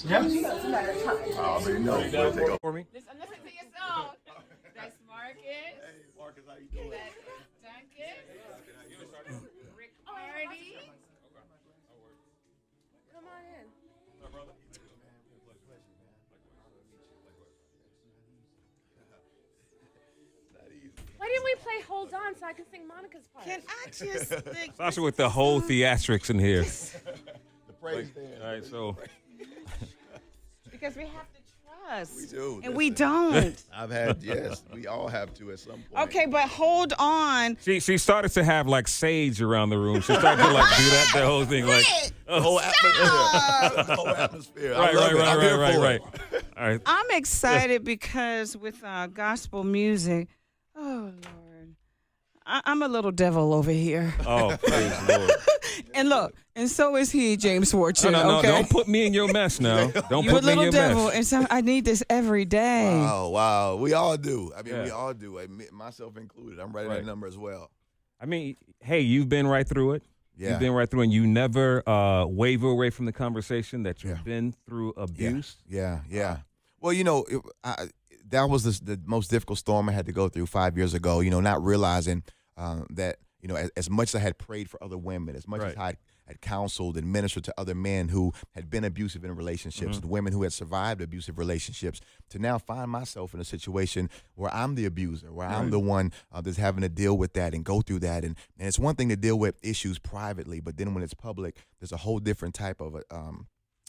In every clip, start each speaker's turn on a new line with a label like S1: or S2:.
S1: Yeah.
S2: I already know. We'll take over.
S1: For me.
S3: Listen to your song. That's Marcus.
S2: Hey, Marcus, how you doing?
S3: That's Duncan. Rick Hardy. Come on in. Why didn't we play Hold On so I can sing Monica's part?
S4: Can I just like,
S1: Sasha with the whole theatrics in here.
S2: The praise stand.
S1: All right, so
S4: because we have to trust.
S2: We do.
S4: And we
S2: Listen,
S4: don't.
S2: I've had, yes, we all have to at some point.
S4: Okay, but hold on.
S1: she started to have like sage around the room. She started to like do that the whole thing like
S2: The whole atmosphere. The whole atmosphere. I
S1: right,
S2: love
S1: right,
S2: it. I'm
S1: right,
S2: here
S1: right,
S2: for
S1: right,
S2: it.
S1: right. All right.
S4: I'm excited because with gospel music, oh Lord, I'm a little devil over here.
S1: Oh, praise the Lord.
S4: And look, and so is he, James Fortune.
S1: No,
S4: okay,
S1: don't put me in your mess now. Don't
S4: you're a
S1: put me in
S4: little
S1: your
S4: devil,
S1: mess.
S4: and so I need this every day.
S2: Wow. We all do. I mean,
S1: Yeah.
S2: we all do. Myself included. I'm writing
S1: Right.
S2: that number as well.
S1: I mean, hey, you've been right through it.
S2: Yeah.
S1: You've been right through, and you never waver away from the conversation that you've
S2: Yeah.
S1: been through abuse.
S2: Yeah. Well, that was the most difficult storm I had to go through 5 years ago, not realizing that, as much as I had prayed for other women, as much as
S1: Right.
S2: I had counseled and ministered to other men who had been abusive in relationships, and women who had survived abusive relationships, to now find myself in a situation where I'm the abuser, where I'm the one that's having to deal with that and go through that. And it's one thing to deal with issues privately, but then when it's public, there's a whole different type of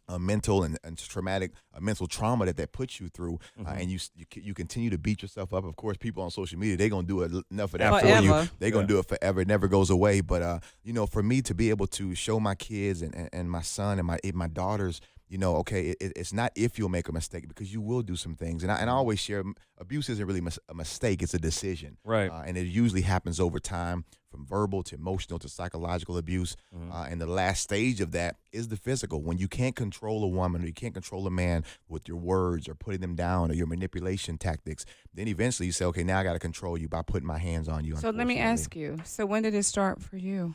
S2: a mental and traumatic mental trauma that puts you through, and you continue to beat yourself up. Of course, people on social media, they're gonna do enough of that for you.
S4: Forever.
S2: They're gonna do it forever. It never goes away. But for me to be able to show my kids and my son and my daughters, okay, it's not if you'll make a mistake, because you will do some things. And I always share, abuse isn't really a mistake; it's a decision.
S1: Right.
S2: And it usually happens over time, from verbal to emotional to psychological abuse. And the last stage of that is the physical. When you can't control a woman or you can't control a man with your words or putting them down or your manipulation tactics, then eventually you say, okay, now I got to control you by putting my hands on you.
S4: So let me ask you. So when did it start for you?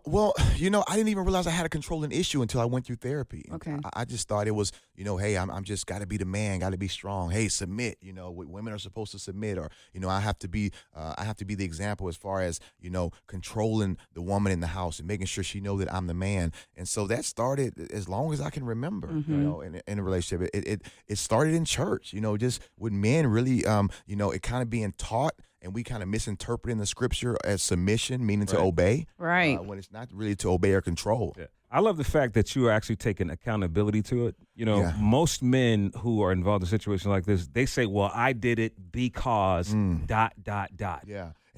S2: Well, I didn't even realize I had a controlling issue until I went through therapy.
S4: Okay.
S2: I just thought it was, hey, I'm just got to be the man, got to be strong. Hey, submit. Women are supposed to submit, or I have to be the example as far as controlling the woman in the house and making sure she know that I'm the man. And so that started as long as I can remember. In a relationship, it started in church. Just with men really, it kind of being taught. And we kind of misinterpreting the scripture as submission, meaning to obey.
S4: Right.
S2: When it's not really to obey or control.
S1: Yeah. I love the fact that you are actually taking accountability to it. Most men who are involved in a situation like this, they say, well, I did it because ...
S2: Yeah.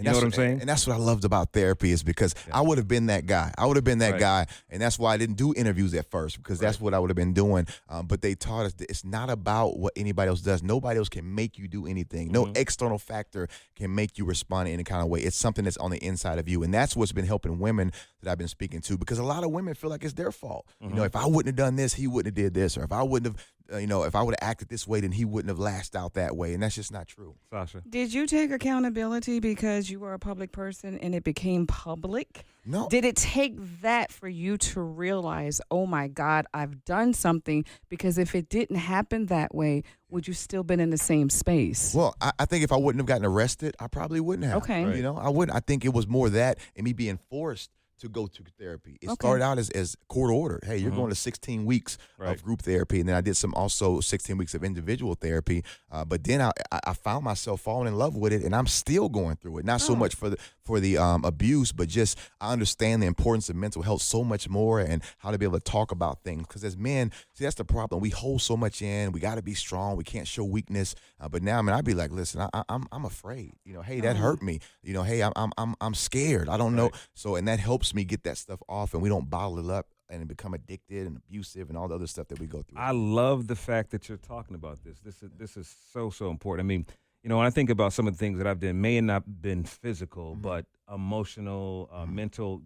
S1: You know what I'm saying?
S2: And that's what I loved about therapy, is because I would have been that guy. I would have been that guy. And that's why I didn't do interviews at first, because that's what I would have been doing. But they taught us that it's not about what anybody else does. Nobody else can make you do anything. No external factor can make you respond in any kind of way. It's something that's on the inside of you. And that's what's been helping women that I've been speaking to, because a lot of women feel like it's their fault. If I wouldn't have done this, he wouldn't have did this. Or if I wouldn't have, if I would have acted this way, then he wouldn't have lashed out that way. And that's just not true.
S1: Sasha.
S4: Did you take accountability because you were a public person and it became public?
S2: No.
S4: Did it take that for you to realize, oh my God, I've done something? Because if it didn't happen that way, would you still been in the same space?
S2: Well, I think if I wouldn't have gotten arrested, I probably wouldn't have.
S4: Okay. Right.
S2: I wouldn't. I think it was more that and me being forced to go to therapy. It started out as court ordered. Hey, you're going to 16 weeks of group therapy. And then I did some also 16 weeks of individual therapy. But then I found myself falling in love with it, and I'm still going through it. Not so much for the abuse, but just I understand the importance of mental health so much more, and how to be able to talk about things. Because as men, see, that's the problem. We hold so much in. We got to be strong. We can't show weakness. But now, I'd be like, listen, I'm afraid. Hey, that hurt me. Hey, I'm scared. I don't know. So, and that helps me get that stuff off, and we don't bottle it up and become addicted and abusive and all the other stuff that we go through.
S1: I love the fact that you're talking about this. This is so important. I mean, when I think about some of the things that I've done, may have not been physical, but emotional, mental.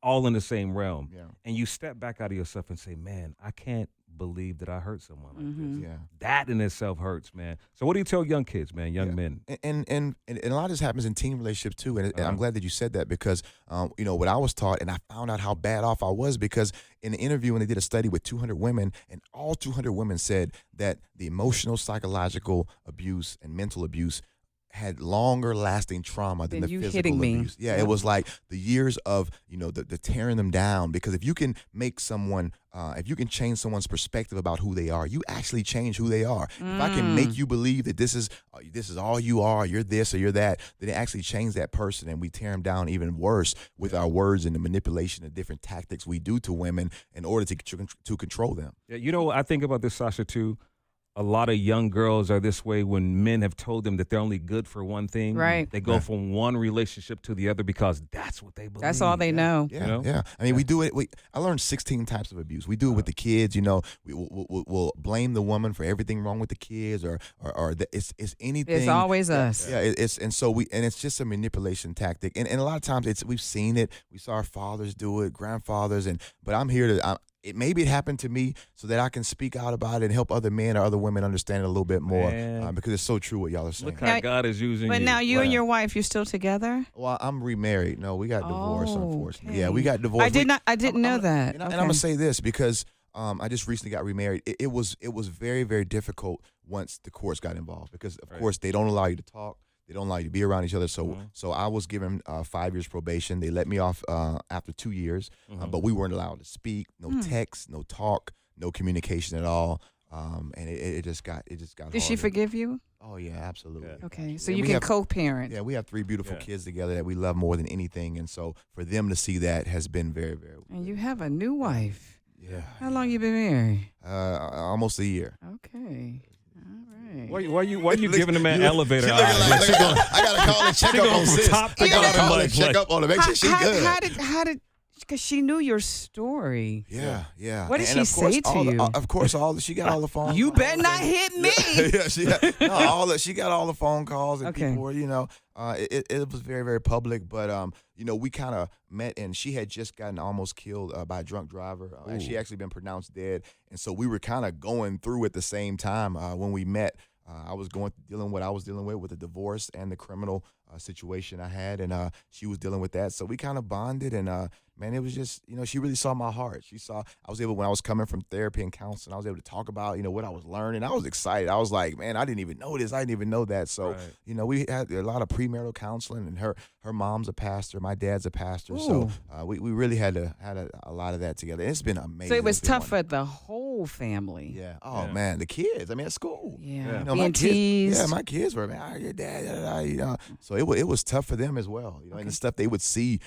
S1: all in the same realm.
S2: Yeah.
S1: And you step back out of yourself and say, man, I can't believe that I hurt someone like this.
S2: Yeah.
S1: That in itself hurts, man. So what do you tell young kids, man, young men?
S2: And a lot of this happens in teen relationships too. And I'm glad that you said that because, what I was taught, and I found out how bad off I was because in the interview when they did a study with 200 women, and all 200 women said that the emotional, psychological abuse and mental abuse had longer lasting trauma than the physical abuse. Yeah, it was like the years of, the tearing them down, because if you can make someone, if you can change someone's perspective about who they are, you actually change who they are. If I can make you believe that this is all you are, you're this or you're that, then it actually changes that person, and we tear them down even worse with our words and the manipulation and different tactics we do to women in order to control them.
S1: Yeah, I think about this, Sasha, too. A lot of young girls are this way when men have told them that they're only good for one thing.
S4: Right.
S1: They go from one relationship to the other because that's what they believe.
S4: That's all they know.
S2: Yeah, yeah. I mean, we do it. I learned 16 types of abuse. We do it with the kids. We'll blame the woman for everything wrong with the kids, or it's anything.
S4: It's always us.
S2: Yeah, it's just a manipulation tactic. And a lot of times we've seen it. We saw our fathers do it, grandfathers, but I'm here to. Maybe it happened to me so that I can speak out about it and help other men or other women understand it a little bit more, because it's so true what y'all are saying.
S1: Look how God is using you.
S4: But now you and your wife, you're still together?
S2: Well, I'm remarried. No, we got divorced, unfortunately. Okay. Yeah, we got divorced.
S4: I didn't know that.
S2: And I'm going to say this because I just recently got remarried. It was very, very difficult once the courts got involved because, of course, they don't allow you to talk. They don't allow you to be around each other. So I was given 5 years probation. They let me off after 2 years, but we weren't allowed to speak, no text, no talk, no communication at all. And it just got
S4: Did she forgive you?
S2: Oh, yeah, absolutely.
S4: Yeah. Okay, so you can co-parent.
S2: Yeah, we have 3 beautiful kids together that we love more than anything. And so for them to see that has been very, very
S4: And you have a new wife.
S2: Yeah.
S4: How long you been married?
S2: Almost a year.
S4: Okay.
S1: Why you giving the man elevator eyes?
S2: I gotta call and check up on sis. I gotta call and check up on her. Make sure she's good.
S4: How did? Because she knew your story.
S2: Yeah.
S4: What did she say to you?
S2: Of course, she got all the phone.
S4: You better not hit me.
S2: She got all the phone calls and people were, it was very, very public. But we kind of met, and she had just gotten almost killed by a drunk driver. And she actually been pronounced dead, and so we were kind of going through at the same time when we met. I was dealing what I was dealing with the divorce and the criminal situation I had, and she was dealing with that. So we kind of bonded, and man, it was just, she really saw my heart. She saw when I was coming from therapy and counseling, I was able to talk about, what I was learning. I was excited. I was like, man, I didn't even know this. I didn't even know that. So, we had a lot of premarital counseling, and her mom's a pastor. My dad's a pastor. Ooh. So we really had a lot of that together. And it's been amazing.
S4: So it was tough for the whole family.
S2: Yeah. Oh, man. The kids. I mean, at school.
S4: Yeah.
S2: My kids. Yeah, my kids were, man, your dad, So it was tough for them as well. And the stuff they would see,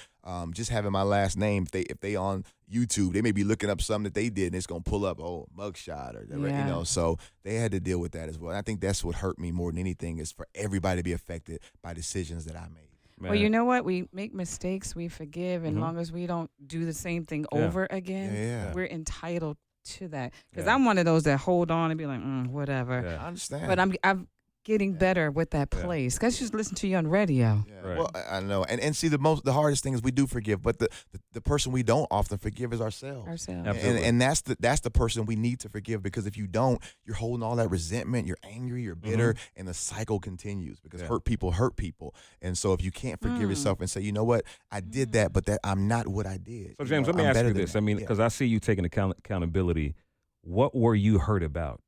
S2: just having my last name, if they on YouTube, they may be looking up something that they did, and it's gonna pull up mugshot or so they had to deal with that as well. And I think that's what hurt me more than anything, is for everybody to be affected by decisions that I made.
S1: Man.
S4: Well, you know what? We make mistakes, we forgive, and long as we don't do the same thing over again, we're entitled to that. Because I'm one of those that hold on and be like, whatever.
S2: Yeah. I understand.
S4: But I'm getting better with that place. Because just listen to you on radio.
S2: Yeah. Right. Well, I know. And see, the hardest thing is we do forgive, but the person we don't often forgive is ourselves. And that's the person we need to forgive, because if you don't, you're holding all that resentment, you're angry, you're bitter, and the cycle continues, because hurt people. And so if you can't forgive yourself and say, you know what, I did that, but that I'm not what I did.
S1: So James, let me ask you this. I mean, because I see you taking accountability. What were you hurt about?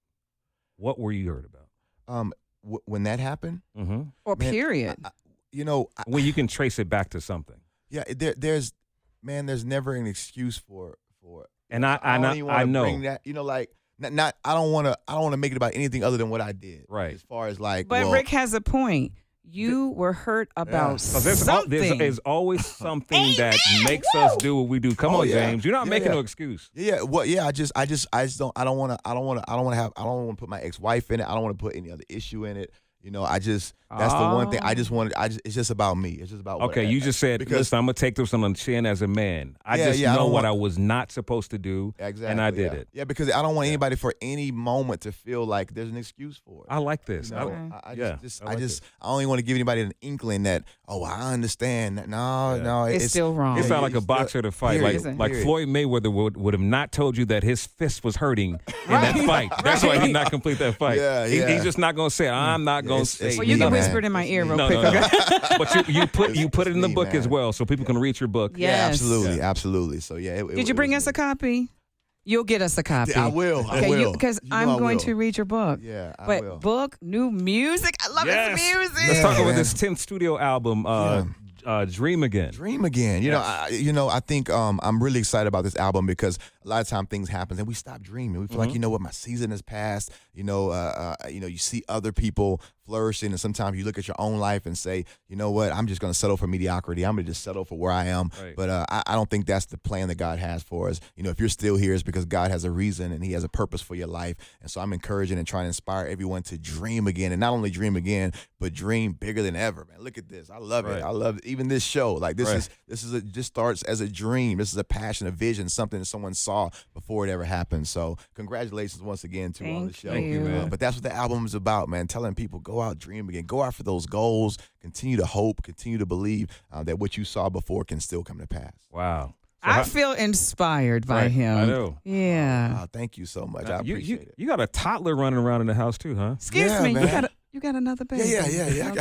S2: When that happened,
S4: or period,
S2: when
S1: you can trace it back to something.
S2: Yeah, there's never an excuse for.
S1: And I know
S2: bring that, not I don't want to make it about anything other than what I did.
S1: Right.
S2: As far as like,
S4: but Rick has a point. You were hurt about something.
S1: There's always something that makes us do what we do. Come on, James. You're not making no excuse.
S2: Yeah. Well, yeah. I just don't want to put my ex-wife in it. I don't want to put any other issue in it. That's the one thing I just wanted. It's just about me. It's just about
S1: okay. You just said, listen, I'm gonna take this on the chin as a man. I know what I was not supposed to do,
S2: exactly,
S1: and I did it.
S2: Yeah, because I don't want anybody for any moment to feel like there's an excuse for it.
S1: I like this.
S2: I only want to give anybody an inkling that I understand. No,
S4: it's still wrong.
S1: It sounds like a boxer to fight. Like Floyd Mayweather would have not told you that his fist was hurting in that fight. That's why he did not complete that fight. He's just not gonna say. I'm not gonna say.
S4: Well, you can whisper it in my ear real quick.
S1: No. But you put it in the book as well, so people can read your book.
S4: Yes.
S2: Yeah, absolutely. So
S4: did you bring us a copy? You'll get us a copy.
S2: I will.
S4: Okay, because I'm going to read your book.
S2: Yeah, I
S4: but
S2: will.
S4: Book, new music. I love his music.
S1: Let's talk about this 10th studio album. Dream Again.
S2: Dream Again. I think I'm really excited about this album because a lot of time things happen and we stop dreaming. We feel like, my season has passed. You see other people flourishing, and sometimes you look at your own life and say, you know what, I'm just going to settle for mediocrity. I'm going to just settle for where I am.
S1: Right.
S2: But I don't think that's the plan that God has for us. If you're still here, it's because God has a reason and He has a purpose for your life. And so I'm encouraging and trying to inspire everyone to dream again, and not only dream again, but dream bigger than ever. Man, look at this. I love it. I love it. Even this show. Like this just starts as a dream. This is a passion, a vision, something that someone saw before it ever happened. So congratulations once again to on the show.
S4: Thank you, man.
S2: But that's what the album is about, man. Telling people, go out, dream again. Go out for those goals. Continue to hope. Continue to believe that what you saw before can still come to pass.
S1: Wow.
S4: I feel inspired by him.
S1: I know.
S4: Yeah.
S2: Thank you so much. I appreciate it.
S1: You got a toddler running around in the house too, huh?
S4: Excuse me.
S2: Man.
S4: You got another baby.
S2: Yeah.
S4: You ain't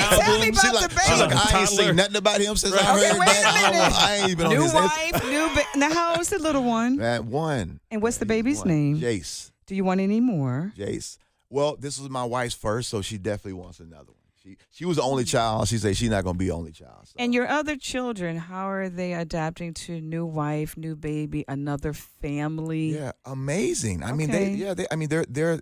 S4: tell me about the baby.
S2: Look, I ain't seen nothing about him since I heard that. I ain't even on
S4: New
S2: his
S4: wife, Now, how old's the little one?
S2: That one.
S4: And what's the baby's name?
S2: Jace.
S4: Do you want any more?
S2: Jace. Well, this was my wife's first, so she definitely wants another one. She was the only child. She said she's not going to be the only child. So.
S4: And your other children, how are they adapting to new wife, new baby, another family?
S2: Yeah, amazing. I mean, they're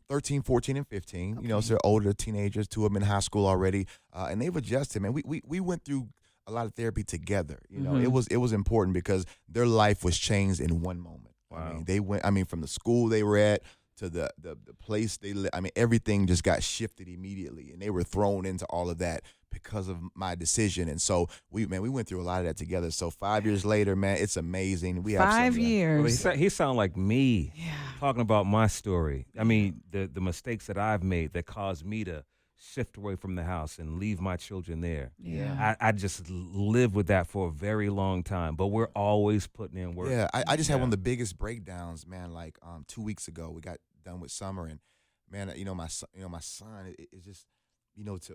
S2: 13, 14, and 15.
S4: Okay.
S2: So they're older teenagers. Two of them in high school already, and they've adjusted. Man, we went through a lot of therapy together. It was important because their life was changed in one moment.
S1: Wow.
S2: They went. from the school they were at to the place they live. Everything just got shifted immediately, and they were thrown into all of that because of my decision. And so we went through a lot of that together. So 5 years later, man, it's amazing. We have
S4: 5 years.
S1: Well, he sound like me talking about my story. The mistakes that I've made that caused me to shift away from the house and leave my children there.
S4: Yeah.
S1: I just lived with that for a very long time, but we're always putting in work.
S2: Yeah, I just had one of the biggest breakdowns, man. Like 2 weeks ago, we got done with summer, and man, my son, it's just,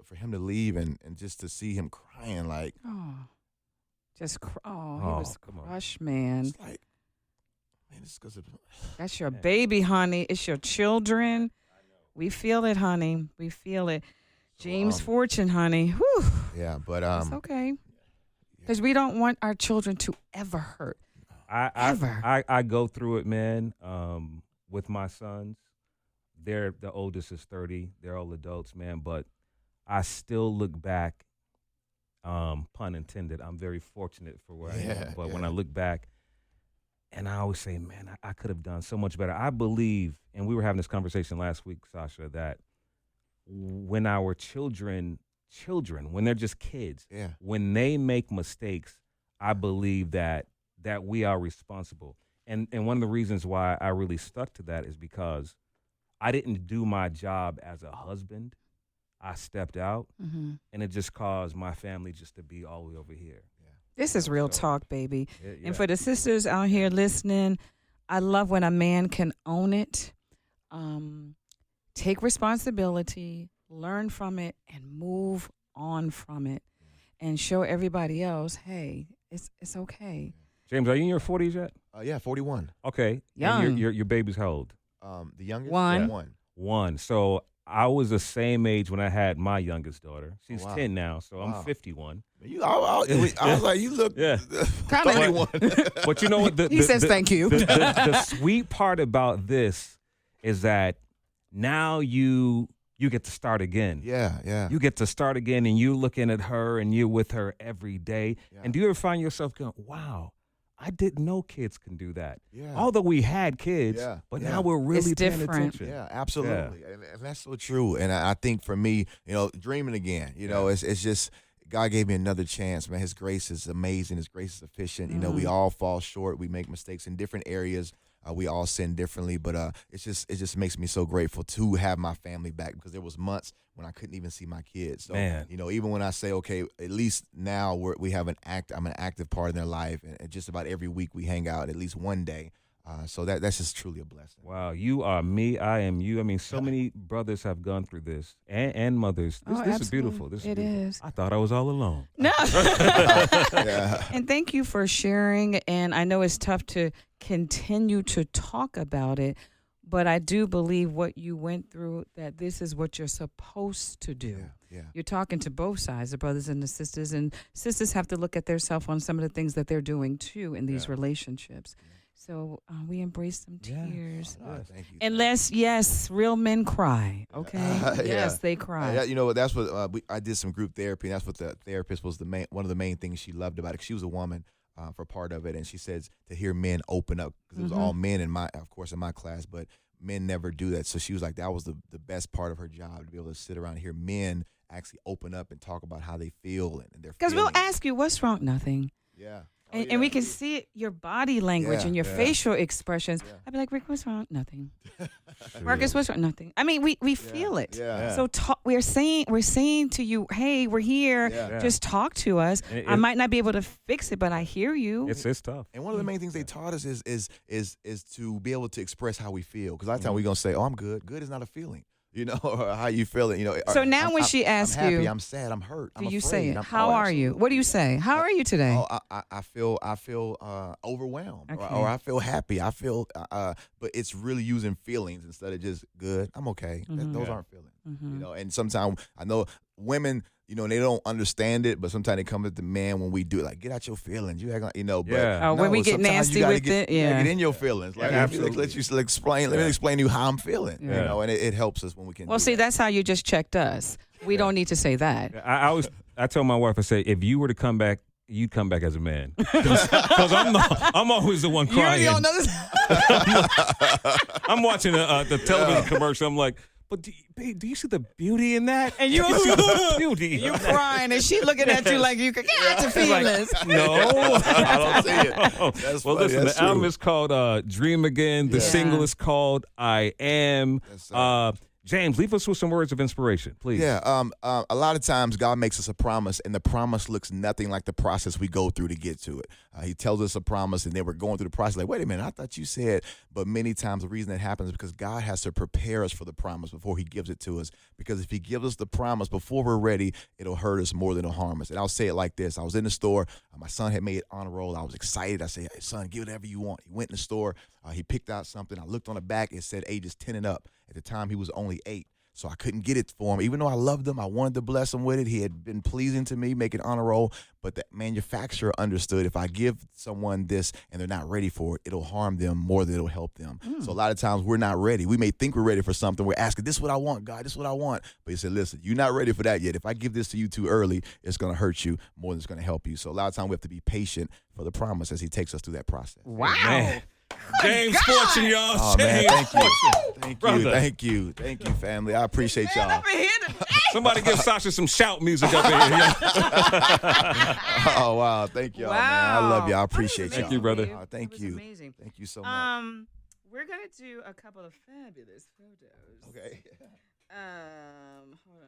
S2: for him to leave and just to see him crying, like,
S4: he was crushed, man.
S2: It's like, man, it's because
S4: that's your baby, honey. It's your children. We feel it, honey. We feel it. James Fortune, honey. Whew.
S2: Yeah, but
S4: it's okay. Because we don't want our children to ever hurt.
S1: I go through it, man. With my sons, the oldest is 30. They're all adults, man. But I still look back. Pun intended. I'm very fortunate for where I am. But when I look back, and I always say, man, I could have done so much better. I believe, and we were having this conversation last week, Sasha, that when our children, when they're just kids, when they make mistakes, I believe that we are responsible. And one of the reasons why I really stuck to that is because I didn't do my job as a husband. I stepped out, and it just caused my family just to be all the way over here.
S4: This is real talk, baby. Yeah. And for the sisters out here listening, I love when a man can own it, take responsibility, learn from it, and move on from it, and show everybody else, hey, it's okay.
S1: James, are you in your 40s yet?
S2: Yeah, 41.
S1: Okay.
S4: Young.
S1: And your baby's how old?
S2: The youngest?
S4: One.
S2: Yeah.
S1: One. So I was the same age when I had my youngest daughter. She's 10 now, so I'm 51.
S2: I was like, you look
S4: 21.
S1: But you know what?
S4: He says thank you.
S1: The sweet part about this is that now you get to start again.
S2: Yeah.
S1: You get to start again, and you're looking at her, and you're with her every day.
S2: Yeah.
S1: And do you ever find yourself going, wow, I didn't know kids can do that.
S2: Yeah.
S1: Although we had kids, but now we're really paying
S4: different.
S1: attention.
S2: Yeah, absolutely. And that's so true. And I think for me, dreaming again, it's just God gave me another chance, man. His grace is amazing. His grace is sufficient. We all fall short. We make mistakes in different areas. We all sin differently, but it just makes me so grateful to have my family back, because there was months when I couldn't even see my kids. So,
S1: Man.
S2: even when I say, okay, at least now we have I'm an active part in their life, and just about every week we hang out at least one day. So that's just truly a blessing.
S1: Wow, you are me, I am you. I mean, so many brothers have gone through this, and mothers. This is beautiful. This is beautiful.
S4: Is.
S1: I thought I was all alone.
S4: No.
S2: Yeah.
S4: And thank you for sharing. And I know it's tough to continue to talk about it, but I do believe what you went through, that this is what you're supposed to do.
S2: Yeah.
S4: You're talking to both sides, the brothers and the sisters, and sisters have to look at themselves on some of the things that they're doing too in these relationships. So we embrace some tears.
S2: Thank you.
S4: Unless, yes, real men cry. Okay. Yes, they cry.
S2: That's what I did some group therapy. And that's what the therapist was one of the main things she loved about it. She was a woman for part of it, and she says to hear men open up, because it was all men in my class, but men never do that. So she was like, that was the best part of her job, to be able to sit around and hear men actually open up and talk about how they feel and their feelings.
S4: Because we'll ask you, what's wrong? Nothing.
S2: Yeah.
S4: And we can see it, your body language and your facial expressions. I'd be like, Rick, what's wrong? Nothing. Marcus, what's wrong? Nothing. I mean, we feel it.
S2: Yeah.
S4: So we're saying to you, hey, we're here.
S2: Yeah.
S4: Just talk to us. I might not be able to fix it, but I hear you.
S1: It's tough.
S2: And one of the main things they taught us is to be able to express how we feel. Because a lot of times we're gonna say, "Oh, I'm good." Good is not a feeling. Or how you feel it.
S4: So now when she asks
S2: I'm happy,
S4: you,
S2: I'm sad, I'm hurt.
S4: do
S2: I'm
S4: you
S2: afraid,
S4: say it?
S2: I'm-
S4: How are you? What do you say? How are you today?
S2: Oh, I feel overwhelmed,
S4: Okay.
S2: or I feel happy. I feel, but it's really using feelings instead of just good. I'm okay. Those aren't feelings, And sometimes I know women, they don't understand it, but sometimes they come at the man when we do it, like, get out your feelings. You act like, but
S4: when we get
S2: sometimes
S4: nasty
S2: you gotta
S4: with
S2: get,
S4: it,
S2: get in your feelings. Like,
S1: absolutely.
S2: let me explain to you how I'm feeling.
S1: Yeah.
S2: And it helps us when we can.
S4: Well,
S2: do
S4: see,
S2: that.
S4: that's how you just checked us. We don't need to say that.
S1: I told my wife, I said, if you were to come back, you'd come back as a man, because I'm always the one crying.
S4: You don't know this.
S1: I'm watching the television commercial. I'm like, but do you see the beauty in that?
S4: And you
S1: see the beauty.
S4: You crying, and she looking at you like you can get out your feelings.
S1: No,
S2: I don't see it. That's
S1: well,
S2: funny.
S1: listen,
S2: That's
S1: the album
S2: true.
S1: is called Dream Again. The single is called I Am.
S2: Yes, sir.
S1: James, leave us with some words of inspiration, please.
S2: Yeah, a lot of times God makes us a promise, and the promise looks nothing like the process we go through to get to it. He tells us a promise, and then we're going through the process like, wait a minute, I thought you said. But many times the reason that happens is because God has to prepare us for the promise before he gives it to us. Because if he gives us the promise before we're ready, it'll hurt us more than it'll harm us. And I'll say it like this. I was in the store. My son had made honor roll. I was excited. I said, hey, son, get whatever you want. He went in the store. He picked out something. I looked on the back. It said ages 10 and up. At the time, he was only 8. So I couldn't get it for him. Even though I loved him, I wanted to bless him with it. He had been pleasing to me, making honor roll. But the manufacturer understood if I give someone this and they're not ready for it, it'll harm them more than it'll help them. So a lot of times we're not ready. We may think we're ready for something. We're asking, this is what I want, God. This is what I want. But he said, listen, you're not ready for that yet. If I give this to you too early, it's going to hurt you more than it's going to help you. So a lot of times we have to be patient for the promise as he takes us through that process.
S4: Wow.
S1: Man. James Fortune, y'all.
S2: Oh, man,
S1: James
S2: thank you.
S1: Brother.
S2: Thank you, family. I appreciate y'all.
S1: Somebody give Sasha some shout music up in here.
S2: Oh, wow. Thank y'all, man. I love you. I appreciate y'all.
S1: Thank you, brother.
S2: Thank you.
S4: Amazing.
S2: Thank you so much.
S4: We're gonna do a couple of fabulous photos.
S2: Okay.
S4: Hold on.